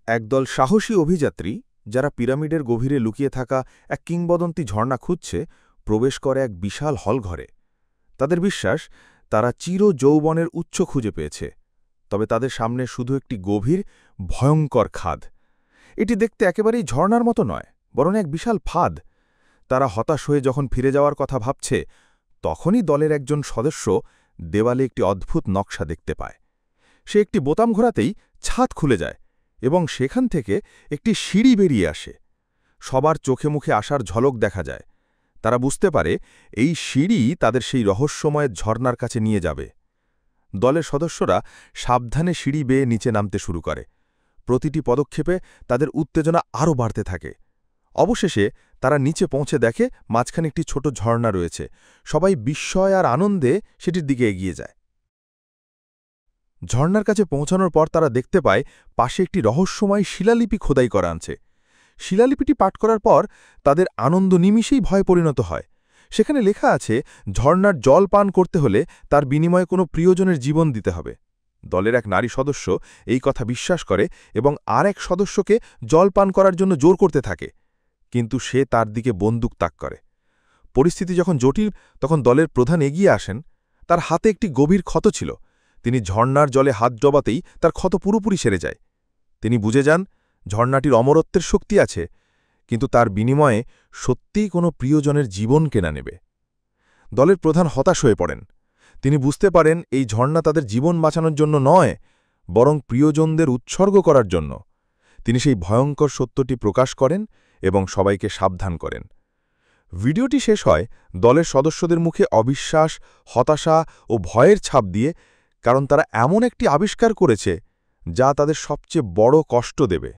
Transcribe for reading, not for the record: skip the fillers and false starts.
একদল সাহসী অভিযাত্রী যারা পিরামিডের গভীরে লুকিয়ে থাকা এক কিংবদন্তি ঝর্ণা খুঁজছে প্রবেশ করে এক বিশাল হলঘরে। তাদের বিশ্বাস তারা চির যৌবনের উৎস খুঁজে পেয়েছে, তবে তাদের সামনে শুধু একটি গভীর ভয়ঙ্কর খাদ। এটি দেখতে একেবারেই ঝর্ণার মতো নয়, বরং এক বিশাল ফাঁদ। তারা হতাশ হয়ে যখন ফিরে যাওয়ার কথা ভাবছে, তখনই দলের একজন সদস্য দেওয়ালে একটি অদ্ভুত নকশা দেখতে পায়। সে একটি বোতাম ঘোরাতেই ছাদ খুলে যায় এবং সেখান থেকে একটি সিঁড়ি বেরিয়ে আসে। সবার চোখে মুখে আসার ঝলক দেখা যায়। তারা বুঝতে পারে এই সিঁড়ি তাদের সেই রহস্যময় ঝর্ণার কাছে নিয়ে যাবে। দলের সদস্যরা সাবধানে সিঁড়ি বেয়ে নিচে নামতে শুরু করে। প্রতিটি পদক্ষেপে তাদের উত্তেজনা আরও বাড়তে থাকে। অবশেষে তারা নিচে পৌঁছে দেখে মাঝখানে একটি ছোট ঝর্ণা রয়েছে। সবাই বিস্ময় আর আনন্দে সেটির দিকে এগিয়ে যায়। ঝর্ণার কাছে পৌঁছানোর পর তারা দেখতে পায় পাশে একটি রহস্যময় শিলালিপি খোদাই করা আছে। শিলালিপিটি পাঠ করার পর তাদের আনন্দ নিমিষেই ভয়ে পরিণত হয়। সেখানে লেখা আছে, ঝর্ণার জল পান করতে হলে তার বিনিময়ে কোনো প্রিয়জনের জীবন দিতে হবে। দলের এক নারী সদস্য এই কথা বিশ্বাস করে এবং আর এক সদস্যকে জল পান করার জন্য জোর করতে থাকে, কিন্তু সে তার দিকে বন্দুক তাক করে। পরিস্থিতি যখন জটিল, তখন দলের প্রধান এগিয়ে আসেন। তার হাতে একটি গভীর ক্ষত ছিল। তিনি ঝর্ণার জলে হাত ডোবাতেই তার ক্ষত পুরোপুরি সেরে যায়। তিনি বুঝে যান ঝর্ণাটির অমরত্বের শক্তি আছে, কিন্তু তার বিনিময়ে সত্যিই কোনো প্রিয়জনের জীবন কেনা নেবে। দলের প্রধান হতাশ হয়ে পড়েন। তিনি বুঝতে পারেন এই ঝর্ণা তাদের জীবন বাঁচানোর জন্য নয়, বরং প্রিয়জনদের উৎসর্গ করার জন্য। তিনি সেই ভয়ঙ্কর সত্যটি প্রকাশ করেন এবং সবাইকে সাবধান করেন। ভিডিওটি শেষ হয় দলের সদস্যদের মুখে অবিশ্বাস, হতাশা ও ভয়ের ছাপ দিয়ে, কারণ তারা এমন একটি আবিষ্কার করেছে যা তাদের সবচেয়ে বড় কষ্ট দেবে।